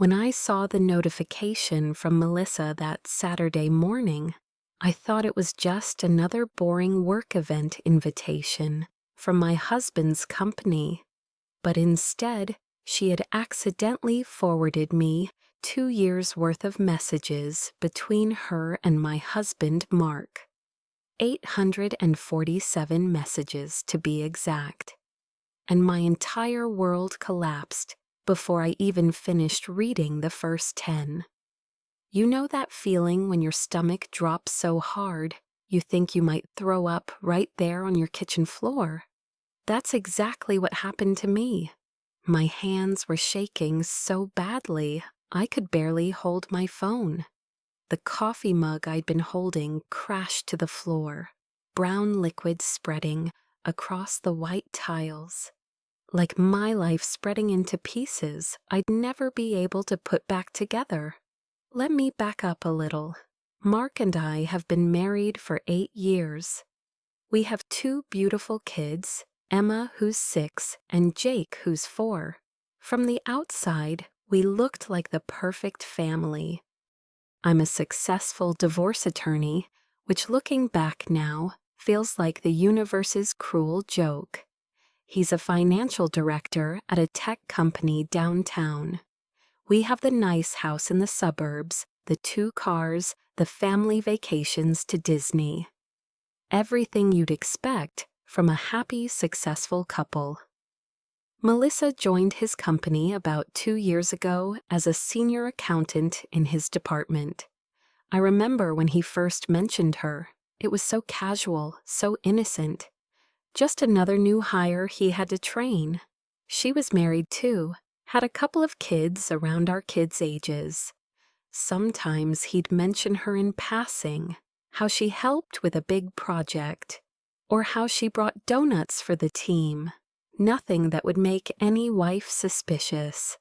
When I saw the notification from Melissa that Saturday morning, I thought it was just another boring work event invitation from my husband's company. But instead, she had accidentally forwarded me 2 years' worth of messages between her and my husband, Mark. 847 messages to be exact. And my entire world collapsed before I even finished reading the first 10. You know that feeling when your stomach drops so hard you think you might throw up right there on your kitchen floor? That's exactly what happened to me. My hands were shaking so badly I could barely hold my phone. The coffee mug I'd been holding crashed to the floor, brown liquid spreading across the white tiles. Like my life spreading into pieces I'd never be able to put back together. Let me back up a little. Mark and I have been married for 8 years. We have 2 beautiful kids, Emma, who's 6, and Jake, who's 4. From the outside, we looked like the perfect family. I'm a successful divorce attorney, which looking back now feels like the universe's cruel joke. He's a financial director at a tech company downtown. We have the nice house in the suburbs, the 2 cars, the family vacations to Disney. Everything you'd expect from a happy, successful couple. Melissa joined his company about 2 years ago as a senior accountant in his department. I remember when he first mentioned her. It was so casual, so innocent. Just another new hire he had to train. She was married too, had a couple of kids around our kids' ages. Sometimes he'd mention her in passing, how she helped with a big project, or how she brought donuts for the team. Nothing that would make any wife suspicious.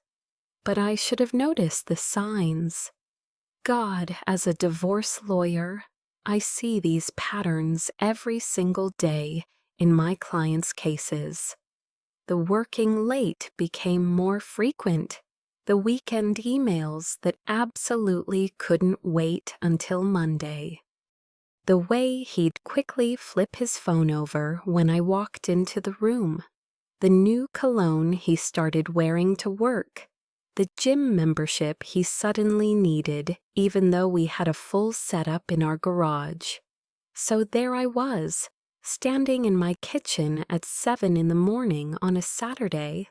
But I should have noticed the signs. God, as a divorce lawyer, I see these patterns every single day in my clients' cases. The working late became more frequent. The weekend emails that absolutely couldn't wait until Monday. The way he'd quickly flip his phone over when I walked into the room. The new cologne he started wearing to work. The gym membership he suddenly needed, even though we had a full setup in our garage. So there I was, standing in my kitchen at 7 in the morning on a Saturday,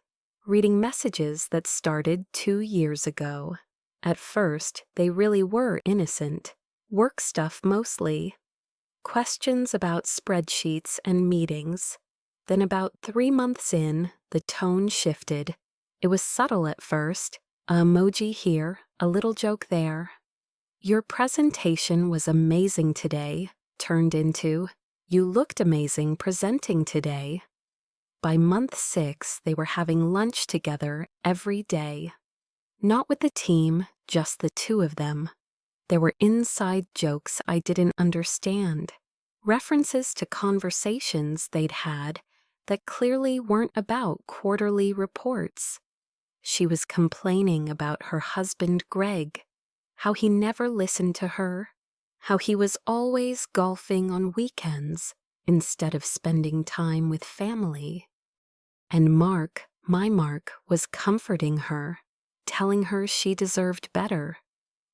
reading messages that started 2 years ago. At first, they really were innocent, work stuff mostly. Questions about spreadsheets and meetings. Then about 3 months in, the tone shifted. It was subtle at first, a emoji here, a little joke there. Your presentation was amazing today, turned into, you looked amazing presenting today. By month 6, they were having lunch together every day. Not with the team, just the 2 of them. There were inside jokes I didn't understand, references to conversations they'd had that clearly weren't about quarterly reports. She was complaining about her husband, Greg, how he never listened to her, how he was always golfing on weekends instead of spending time with family. And Mark, my Mark, was comforting her, telling her she deserved better.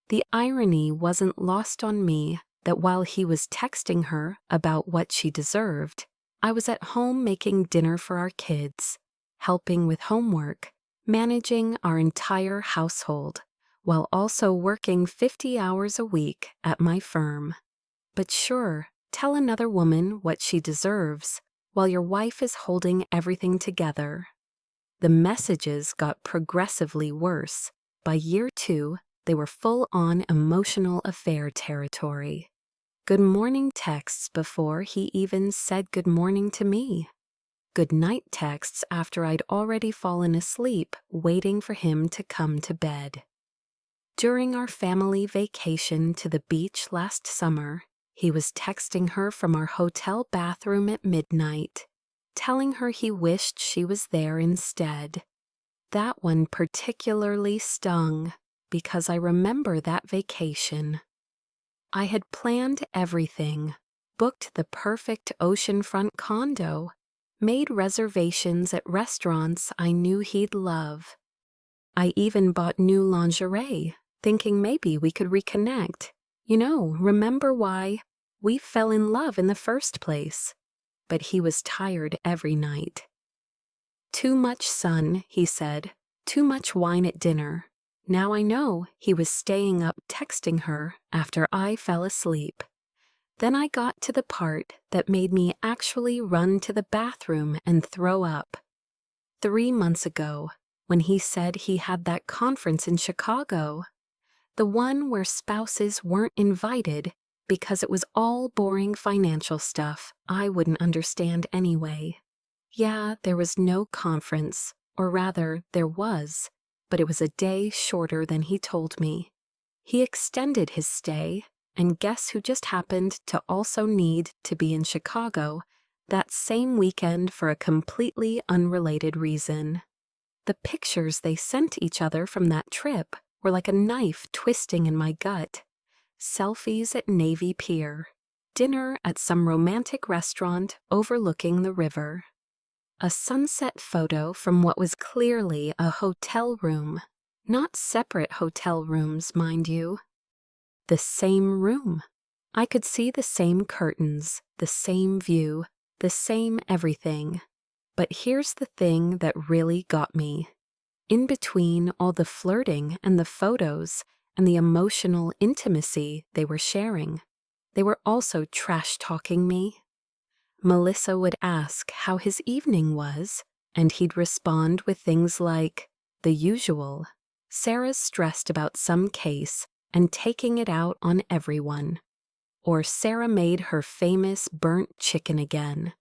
The irony wasn't lost on me that while he was texting her about what she deserved, I was at home making dinner for our kids, helping with homework, managing our entire household, while also working 50 hours a week at my firm. But sure, tell another woman what she deserves, while your wife is holding everything together. The messages got progressively worse. By year 2, they were full-on emotional affair territory. Good morning texts before he even said good morning to me. Good night texts after I'd already fallen asleep, waiting for him to come to bed. During our family vacation to the beach last summer, he was texting her from our hotel bathroom at midnight, telling her he wished she was there instead. That one particularly stung. because I remember that vacation. I had planned everything, booked the perfect oceanfront condo, made reservations at restaurants I knew he'd love. I even bought new lingerie, thinking maybe we could reconnect. Remember why we fell in love in the first place. But he was tired every night. "Too much sun," he said. "Too much wine at dinner." Now I know he was staying up texting her after I fell asleep. Then I got to the part that made me actually run to the bathroom and throw up. 3 months ago, when he said he had that conference in Chicago, the one where spouses weren't invited because it was all boring financial stuff I wouldn't understand anyway. Yeah, there was no conference, or rather, there was, but it was a day shorter than he told me. He extended his stay, and guess who just happened to also need to be in Chicago that same weekend for a completely unrelated reason. The pictures they sent each other from that trip were like a knife twisting in my gut. Selfies at Navy Pier, dinner at some romantic restaurant overlooking the river. A sunset photo from what was clearly a hotel room, not separate hotel rooms, mind you. The same room. I could see the same curtains, the same view, the same everything. But here's the thing that really got me. In between all the flirting and the photos and the emotional intimacy they were sharing, they were also trash-talking me. Melissa would ask how his evening was, and he'd respond with things like, "The usual." Sarah's stressed about some case and taking it out on everyone. Or Sarah made her famous burnt chicken again.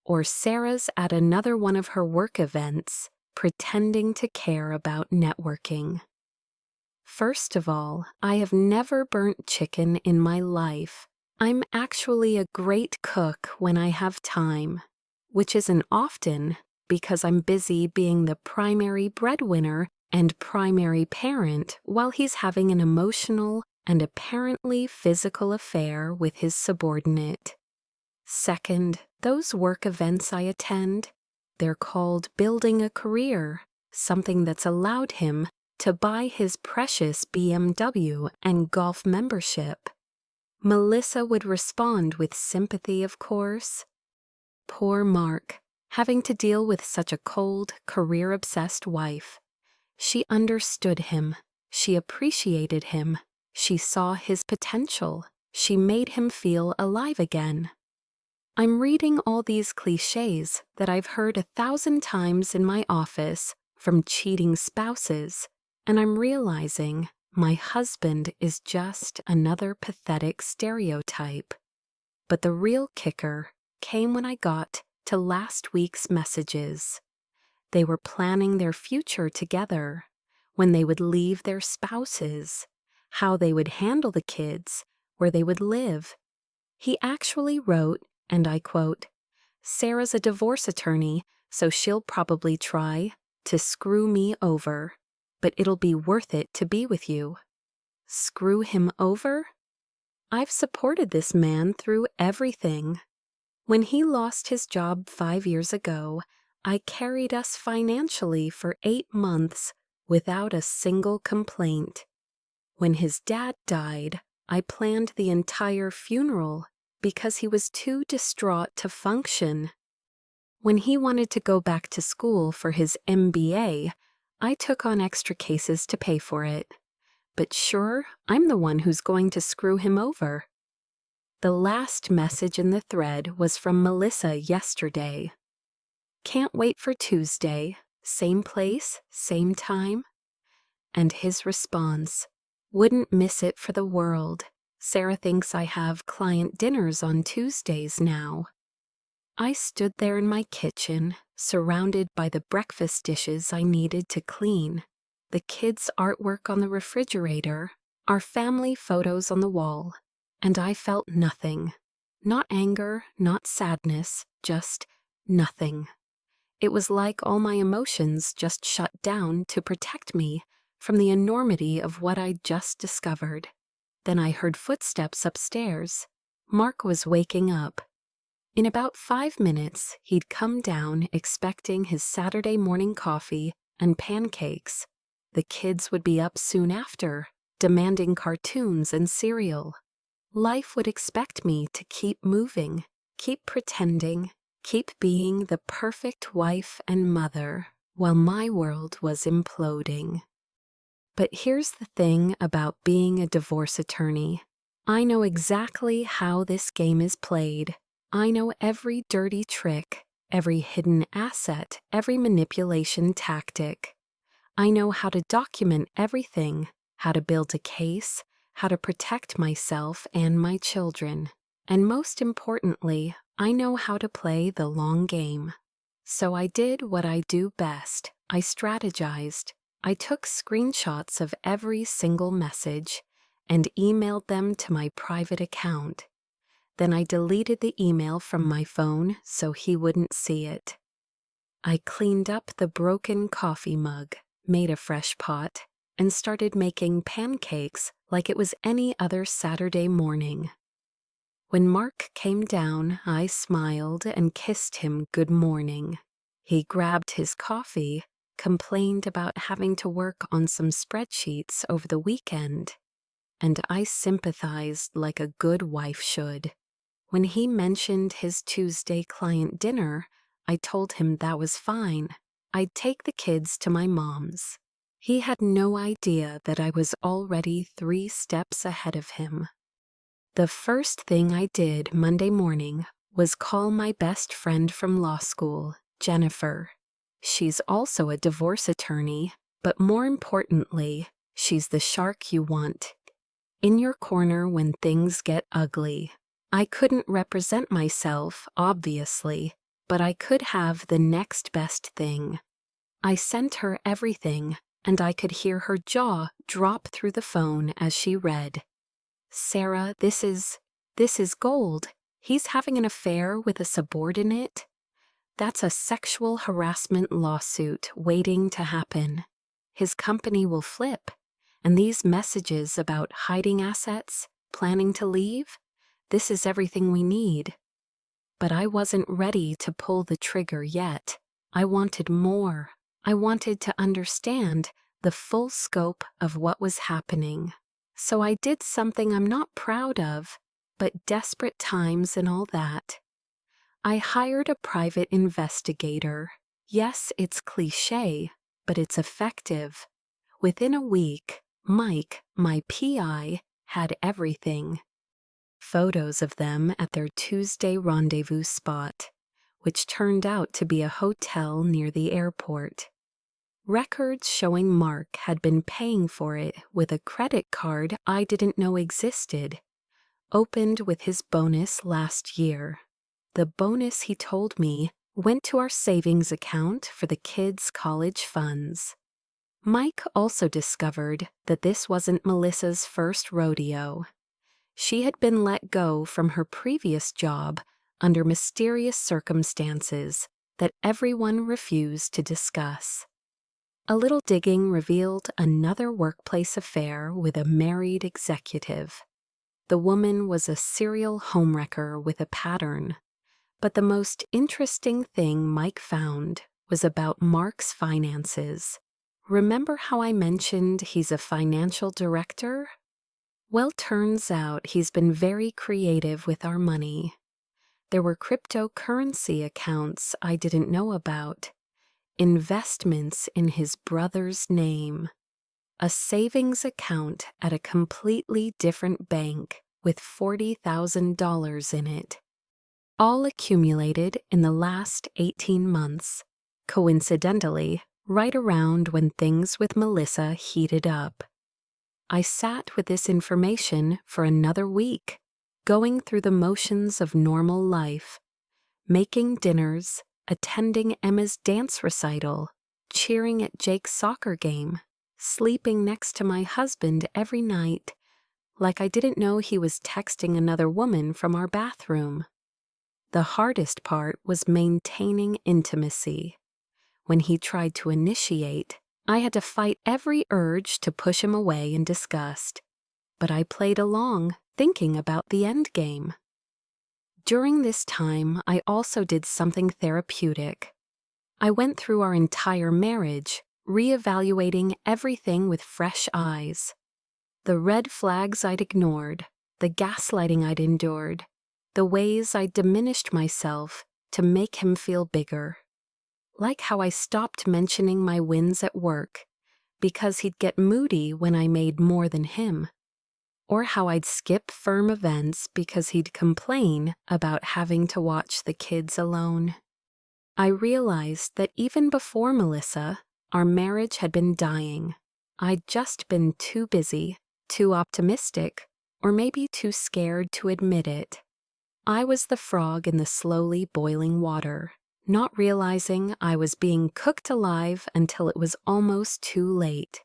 Or Sarah's at another one of her work events, pretending to care about networking. First of all, I have never burnt chicken in my life. I'm actually a great cook when I have time, which isn't often because I'm busy being the primary breadwinner and primary parent while he's having an emotional and apparently physical affair with his subordinate. Second, those work events I attend, they're called building a career, something that's allowed him to buy his precious BMW and golf membership. Melissa would respond with sympathy, of course. Poor Mark, having to deal with such a cold, career-obsessed wife. She understood him. She appreciated him. She saw his potential. She made him feel alive again. I'm reading all these cliches that I've heard 1,000 times in my office from cheating spouses, and I'm realizing my husband is just another pathetic stereotype. But the real kicker came when I got to last week's messages. They were planning their future together, when they would leave their spouses, how they would handle the kids, where they would live. He actually wrote, and I quote, "Sarah's a divorce attorney, so she'll probably try to screw me over, but it'll be worth it to be with you." Screw him over? I've supported this man through everything. When he lost his job 5 years ago, I carried us financially for 8 months without a single complaint. When his dad died, I planned the entire funeral because he was too distraught to function. When he wanted to go back to school for his MBA, I took on extra cases to pay for it. But sure, I'm the one who's going to screw him over. The last message in the thread was from Melissa yesterday. "Can't wait for Tuesday, same place, same time." And his response, "Wouldn't miss it for the world. Sarah thinks I have client dinners on Tuesdays now." I stood there in my kitchen, surrounded by the breakfast dishes I needed to clean, the kids' artwork on the refrigerator, our family photos on the wall, and I felt nothing. Not anger, not sadness, just nothing. It was like all my emotions just shut down to protect me from the enormity of what I'd just discovered. Then I heard footsteps upstairs. Mark was waking up. In about 5 minutes, he'd come down expecting his Saturday morning coffee and pancakes. The kids would be up soon after, demanding cartoons and cereal. Life would expect me to keep moving, keep pretending, keep being the perfect wife and mother while my world was imploding. But here's the thing about being a divorce attorney. I know exactly how this game is played. I know every dirty trick, every hidden asset, every manipulation tactic. I know how to document everything, how to build a case, how to protect myself and my children. And most importantly, I know how to play the long game. So I did what I do best. I strategized. I took screenshots of every single message and emailed them to my private account. Then I deleted the email from my phone so he wouldn't see it. I cleaned up the broken coffee mug, made a fresh pot, and started making pancakes like it was any other Saturday morning. When Mark came down, I smiled and kissed him good morning. He grabbed his coffee, complained about having to work on some spreadsheets over the weekend, and I sympathized like a good wife should. When he mentioned his Tuesday client dinner, I told him that was fine. I'd take the kids to my mom's. He had no idea that I was already 3 steps ahead of him. The first thing I did Monday morning was call my best friend from law school, Jennifer. She's also a divorce attorney, but more importantly, she's the shark you want in your corner when things get ugly. I couldn't represent myself, obviously, but I could have the next best thing. I sent her everything, and I could hear her jaw drop through the phone as she read. Sarah, this is gold. He's having an affair with a subordinate. That's a sexual harassment lawsuit waiting to happen. His company will flip, and these messages about hiding assets, planning to leave, this is everything we need. But I wasn't ready to pull the trigger yet. I wanted more. I wanted to understand the full scope of what was happening. So I did something I'm not proud of, but desperate times and all that. I hired a private investigator. Yes, it's cliché, but it's effective. Within a week, Mike, my PI, had everything. Photos of them at their Tuesday rendezvous spot, which turned out to be a hotel near the airport. Records showing Mark had been paying for it with a credit card I didn't know existed, opened with his bonus last year. The bonus, he told me, went to our savings account for the kids' college funds. Mike also discovered that this wasn't Melissa's first rodeo. She had been let go from her previous job under mysterious circumstances that everyone refused to discuss. A little digging revealed another workplace affair with a married executive. The woman was a serial homewrecker with a pattern, but the most interesting thing Mike found was about Mark's finances. Remember how I mentioned he's a financial director? Well, turns out he's been very creative with our money. There were cryptocurrency accounts I didn't know about, investments in his brother's name, a savings account at a completely different bank with $40,000 in it, all accumulated in the last 18 months, coincidentally, right around when things with Melissa heated up. I sat with this information for another week, going through the motions of normal life, making dinners, attending Emma's dance recital, cheering at Jake's soccer game, sleeping next to my husband every night, like I didn't know he was texting another woman from our bathroom. The hardest part was maintaining intimacy. When he tried to initiate, I had to fight every urge to push him away in disgust, but I played along, thinking about the end game. During this time, I also did something therapeutic. I went through our entire marriage, reevaluating everything with fresh eyes. The red flags I'd ignored, the gaslighting I'd endured, the ways I'd diminished myself to make him feel bigger. Like how I stopped mentioning my wins at work because he'd get moody when I made more than him. Or how I'd skip firm events because he'd complain about having to watch the kids alone. I realized that even before Melissa, our marriage had been dying. I'd just been too busy, too optimistic, or maybe too scared to admit it. I was the frog in the slowly boiling water, not realizing I was being cooked alive until it was almost too late.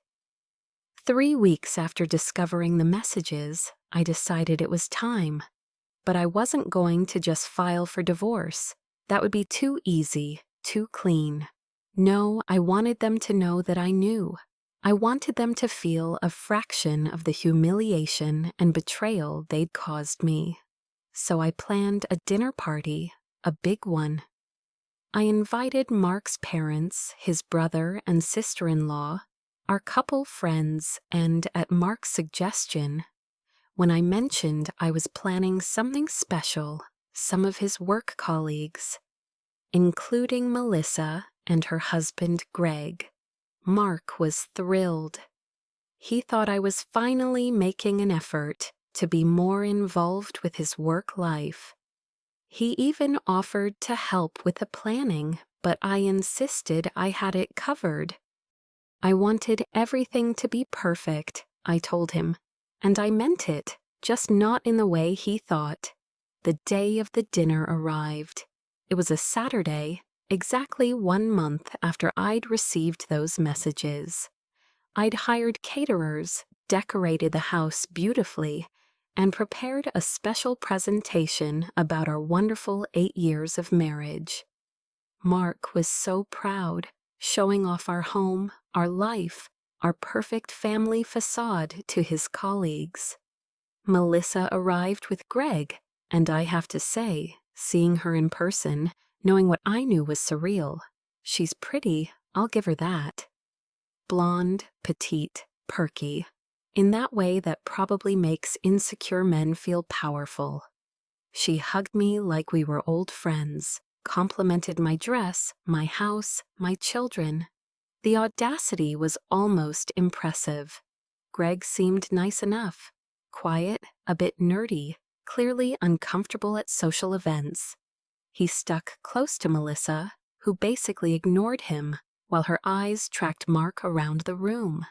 3 weeks after discovering the messages, I decided it was time. But I wasn't going to just file for divorce. That would be too easy, too clean. No, I wanted them to know that I knew. I wanted them to feel a fraction of the humiliation and betrayal they'd caused me. So I planned a dinner party, a big one. I invited Mark's parents, his brother and sister-in-law, our couple friends, and at Mark's suggestion, when I mentioned I was planning something special, some of his work colleagues, including Melissa and her husband Greg. Mark was thrilled. He thought I was finally making an effort to be more involved with his work life. He even offered to help with the planning, but I insisted I had it covered. I wanted everything to be perfect, I told him, and I meant it, just not in the way he thought. The day of the dinner arrived. It was a Saturday, exactly 1 month after I'd received those messages. I'd hired caterers, decorated the house beautifully, and prepared a special presentation about our wonderful 8 years of marriage. Mark was so proud, showing off our home, our life, our perfect family facade to his colleagues. Melissa arrived with Greg, and I have to say, seeing her in person, knowing what I knew was surreal. She's pretty, I'll give her that. Blonde, petite, perky, in that way that probably makes insecure men feel powerful. She hugged me like we were old friends, complimented my dress, my house, my children. The audacity was almost impressive. Greg seemed nice enough, quiet, a bit nerdy, clearly uncomfortable at social events. He stuck close to Melissa, who basically ignored him, while her eyes tracked Mark around the room.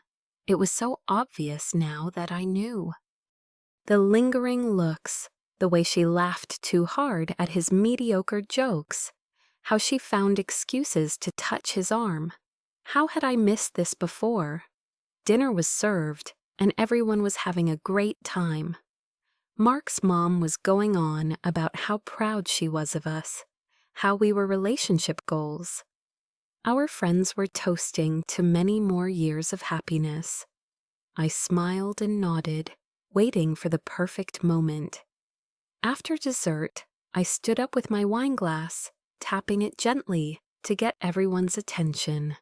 It was so obvious now that I knew. The lingering looks, the way she laughed too hard at his mediocre jokes, how she found excuses to touch his arm. How had I missed this before? Dinner was served, and everyone was having a great time. Mark's mom was going on about how proud she was of us, how we were relationship goals. Our friends were toasting to many more years of happiness. I smiled and nodded, waiting for the perfect moment. After dessert, I stood up with my wine glass, tapping it gently to get everyone's attention.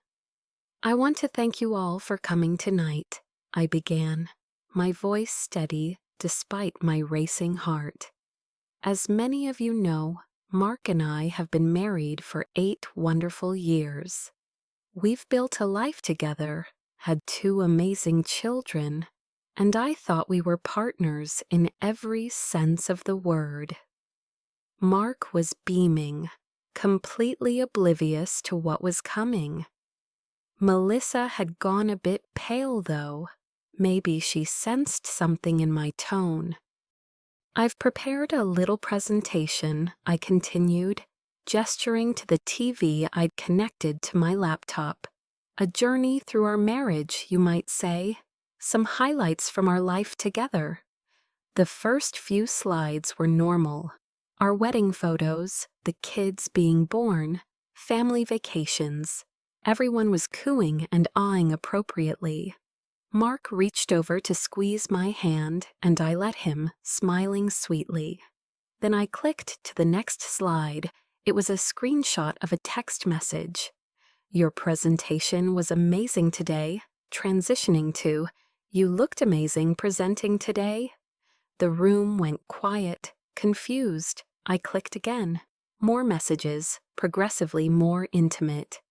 I want to thank you all for coming tonight, I began, my voice steady despite my racing heart. As many of you know, Mark and I have been married for 8 wonderful years. We've built a life together, had 2 amazing children, and I thought we were partners in every sense of the word. Mark was beaming, completely oblivious to what was coming. Melissa had gone a bit pale, though. Maybe she sensed something in my tone. I've prepared a little presentation, I continued, gesturing to the TV I'd connected to my laptop. A journey through our marriage, you might say. Some highlights from our life together. The first few slides were normal. Our wedding photos, the kids being born, family vacations. Everyone was cooing and awing appropriately. Mark reached over to squeeze my hand, and I let him, smiling sweetly. Then I clicked to the next slide. It was a screenshot of a text message. "Your presentation was amazing today," transitioning to, "You looked amazing presenting today." The room went quiet, confused. I clicked again. More messages, progressively more intimate.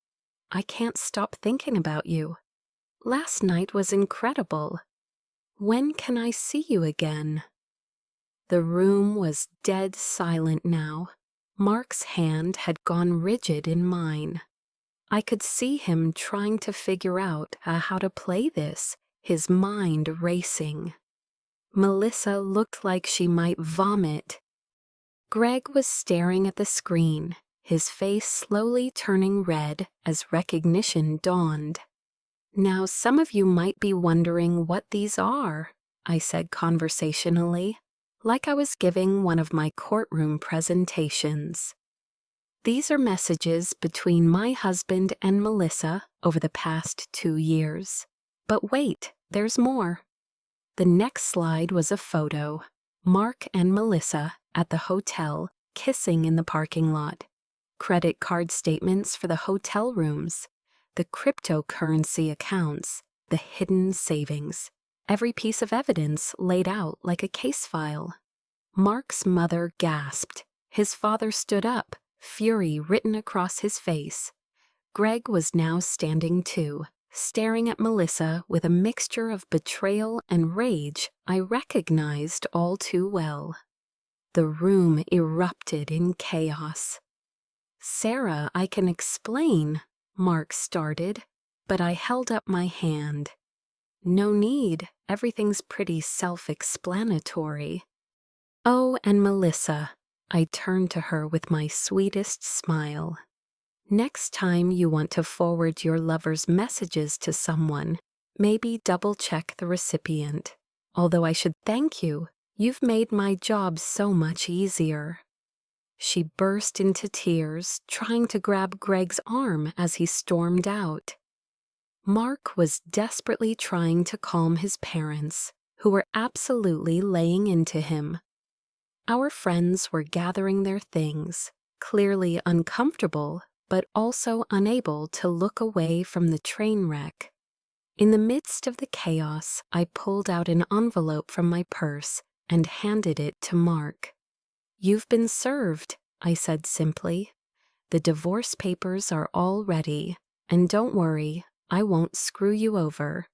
"I can't stop thinking about you. Last night was incredible. When can I see you again?" The room was dead silent now. Mark's hand had gone rigid in mine. I could see him trying to figure out how to play this, his mind racing. Melissa looked like she might vomit. Greg was staring at the screen, his face slowly turning red as recognition dawned. "Now, some of you might be wondering what these are," I said conversationally, like I was giving one of my courtroom presentations. "These are messages between my husband and Melissa over the past 2 years. But wait, there's more." The next slide was a photo. Mark and Melissa at the hotel, kissing in the parking lot. Credit card statements for the hotel rooms. The cryptocurrency accounts, the hidden savings, every piece of evidence laid out like a case file. Mark's mother gasped. His father stood up, fury written across his face. Greg was now standing too, staring at Melissa with a mixture of betrayal and rage I recognized all too well. The room erupted in chaos. "Sarah, I can explain," Mark started, but I held up my hand. "No need, everything's pretty self-explanatory." "Oh, and Melissa," I turned to her with my sweetest smile. "Next time you want to forward your lover's messages to someone, maybe double-check the recipient. Although I should thank you, you've made my job so much easier." She burst into tears, trying to grab Greg's arm as he stormed out. Mark was desperately trying to calm his parents, who were absolutely laying into him. Our friends were gathering their things, clearly uncomfortable, but also unable to look away from the train wreck. In the midst of the chaos, I pulled out an envelope from my purse and handed it to Mark. "You've been served," I said simply. "The divorce papers are all ready, and don't worry, I won't screw you over.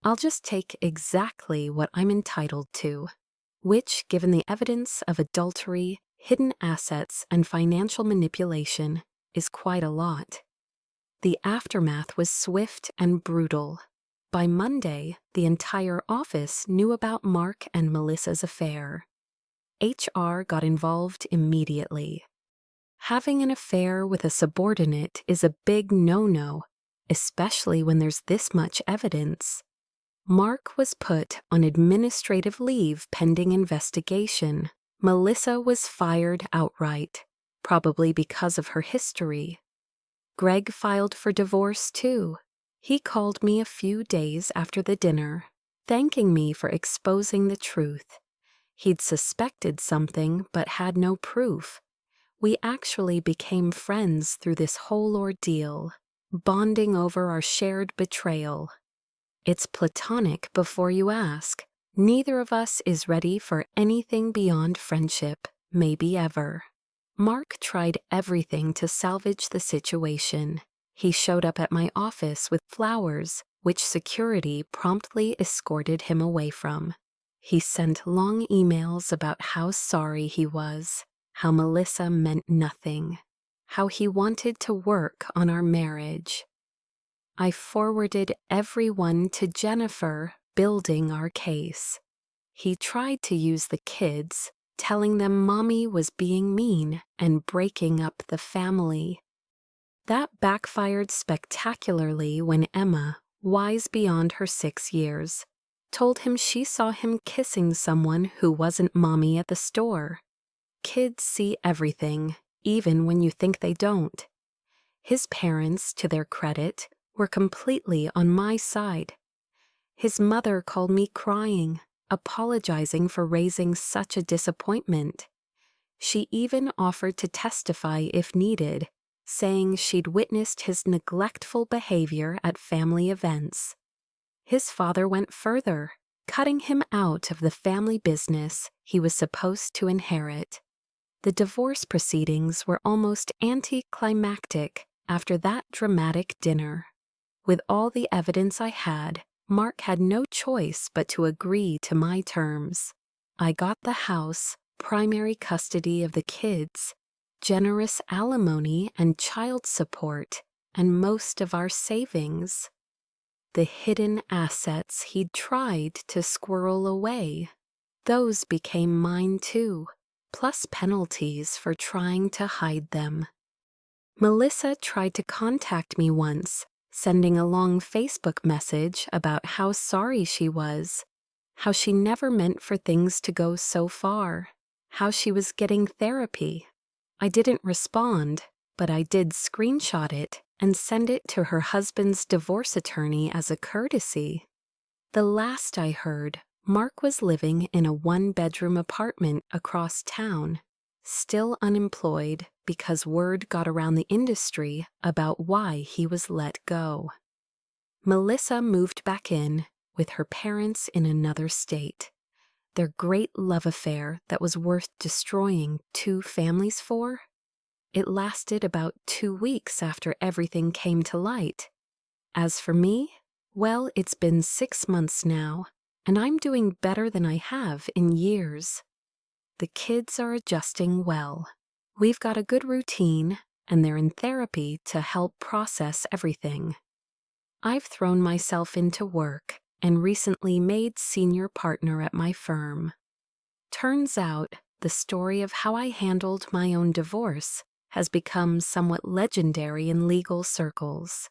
I'll just take exactly what I'm entitled to," which, given the evidence of adultery, hidden assets, and financial manipulation, is quite a lot. The aftermath was swift and brutal. By Monday, the entire office knew about Mark and Melissa's affair. HR got involved immediately. Having an affair with a subordinate is a big no-no, especially when there's this much evidence. Mark was put on administrative leave pending investigation. Melissa was fired outright, probably because of her history. Greg filed for divorce too. He called me a few days after the dinner, thanking me for exposing the truth. He'd suspected something but had no proof. We actually became friends through this whole ordeal, bonding over our shared betrayal. It's platonic before you ask. Neither of us is ready for anything beyond friendship, maybe ever. Mark tried everything to salvage the situation. He showed up at my office with flowers, which security promptly escorted him away from. He sent long emails about how sorry he was, how Melissa meant nothing, how he wanted to work on our marriage. I forwarded everyone to Jennifer, building our case. He tried to use the kids, telling them Mommy was being mean and breaking up the family. That backfired spectacularly when Emma, wise beyond her 6 years, told him she saw him kissing someone who wasn't Mommy at the store. Kids see everything, even when you think they don't. His parents, to their credit, were completely on my side. His mother called me crying, apologizing for raising such a disappointment. She even offered to testify if needed, saying she'd witnessed his neglectful behavior at family events. His father went further, cutting him out of the family business he was supposed to inherit. The divorce proceedings were almost anticlimactic after that dramatic dinner. With all the evidence I had, Mark had no choice but to agree to my terms. I got the house, primary custody of the kids, generous alimony and child support, and most of our savings. The hidden assets he'd tried to squirrel away, those became mine too, plus penalties for trying to hide them. Melissa tried to contact me once, sending a long Facebook message about how sorry she was, how she never meant for things to go so far, how she was getting therapy. I didn't respond, but I did screenshot it and send it to her husband's divorce attorney as a courtesy. The last I heard, Mark was living in a one-bedroom apartment across town, still unemployed because word got around the industry about why he was let go. Melissa moved back in with her parents in another state. Their great love affair that was worth destroying 2 families for? It lasted about 2 weeks after everything came to light. As for me, well, it's been 6 months now, and I'm doing better than I have in years. The kids are adjusting well. We've got a good routine, and they're in therapy to help process everything. I've thrown myself into work and recently made senior partner at my firm. Turns out, the story of how I handled my own divorce has become somewhat legendary in legal circles.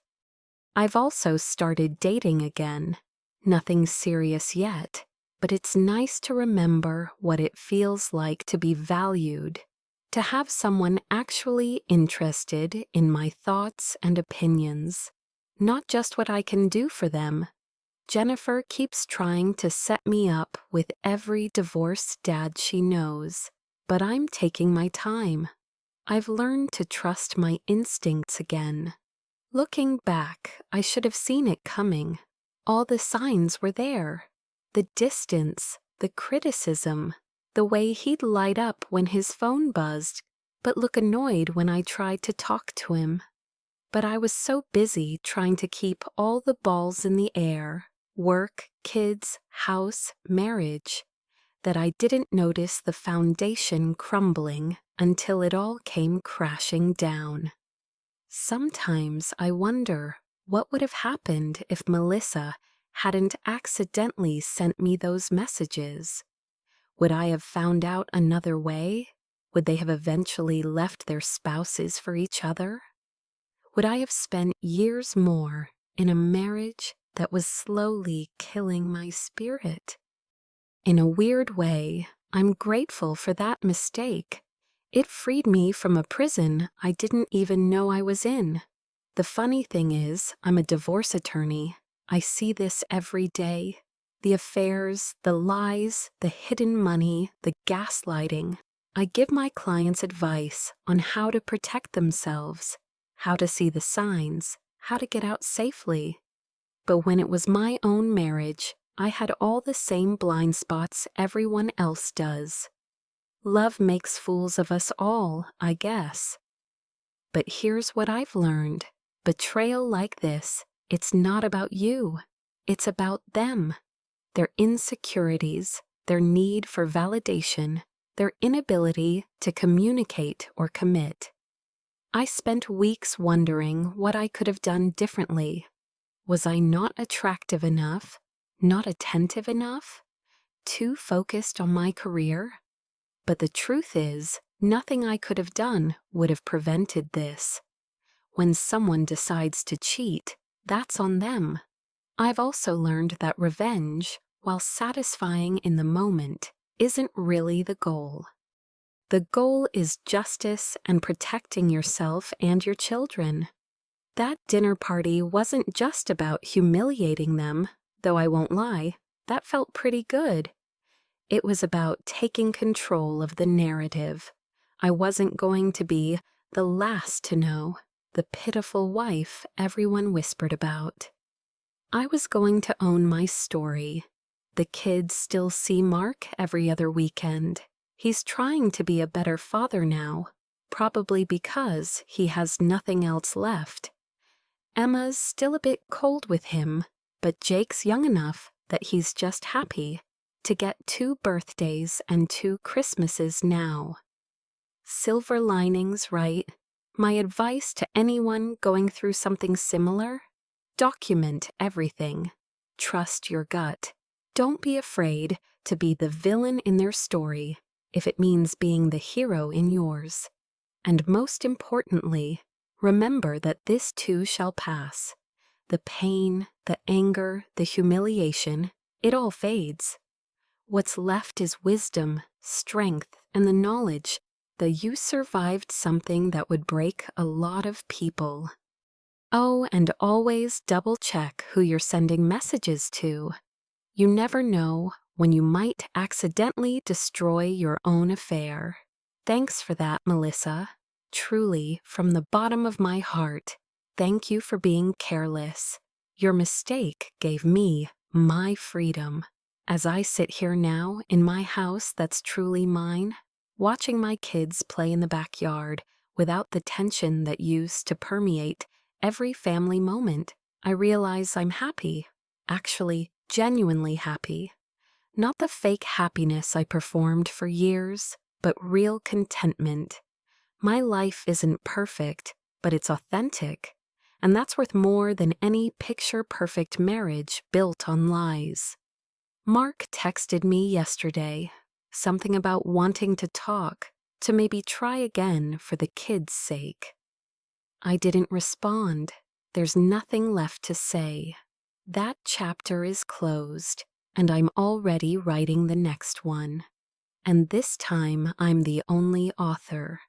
I've also started dating again. Nothing serious yet, but it's nice to remember what it feels like to be valued, to have someone actually interested in my thoughts and opinions, not just what I can do for them. Jennifer keeps trying to set me up with every divorced dad she knows, but I'm taking my time. I've learned to trust my instincts again. Looking back, I should have seen it coming. All the signs were there. The distance, the criticism, the way he'd light up when his phone buzzed, but look annoyed when I tried to talk to him. But I was so busy trying to keep all the balls in the air, work, kids, house, marriage, that I didn't notice the foundation crumbling until it all came crashing down. Sometimes I wonder what would have happened if Melissa hadn't accidentally sent me those messages. Would I have found out another way? Would they have eventually left their spouses for each other? Would I have spent years more in a marriage that was slowly killing my spirit? In a weird way, I'm grateful for that mistake. It freed me from a prison I didn't even know I was in. The funny thing is, I'm a divorce attorney. I see this every day. The affairs, the lies, the hidden money, the gaslighting. I give my clients advice on how to protect themselves, how to see the signs, how to get out safely. But when it was my own marriage, I had all the same blind spots everyone else does. Love makes fools of us all, I guess. But here's what I've learned. Betrayal like this, it's not about you. It's about them. Their insecurities, their need for validation, their inability to communicate or commit. I spent weeks wondering what I could have done differently. Was I not attractive enough? Not attentive enough? Too focused on my career? But the truth is, nothing I could have done would have prevented this. When someone decides to cheat, that's on them. I've also learned that revenge, while satisfying in the moment, isn't really the goal. The goal is justice and protecting yourself and your children. That dinner party wasn't just about humiliating them, though I won't lie, that felt pretty good. It was about taking control of the narrative. I wasn't going to be the last to know, the pitiful wife everyone whispered about. I was going to own my story. The kids still see Mark every other weekend. He's trying to be a better father now, probably because he has nothing else left. Emma's still a bit cold with him, but Jake's young enough that he's just happy to get 2 birthdays and 2 Christmases now. Silver linings, right? My advice to anyone going through something similar? Document everything. Trust your gut. Don't be afraid to be the villain in their story if it means being the hero in yours. And most importantly, remember that this too shall pass. The pain, the anger, the humiliation, it all fades. What's left is wisdom, strength, and the knowledge that you survived something that would break a lot of people. Oh, and always double-check who you're sending messages to. You never know when you might accidentally destroy your own affair. Thanks for that, Melissa. Truly, from the bottom of my heart, thank you for being careless. Your mistake gave me my freedom. As I sit here now in my house that's truly mine, watching my kids play in the backyard without the tension that used to permeate every family moment, I realize I'm happy. Actually, genuinely happy. Not the fake happiness I performed for years, but real contentment. My life isn't perfect, but it's authentic, and that's worth more than any picture-perfect marriage built on lies. Mark texted me yesterday, something about wanting to talk, to maybe try again for the kids' sake. I didn't respond. There's nothing left to say. That chapter is closed, and I'm already writing the next one. And this time I'm the only author.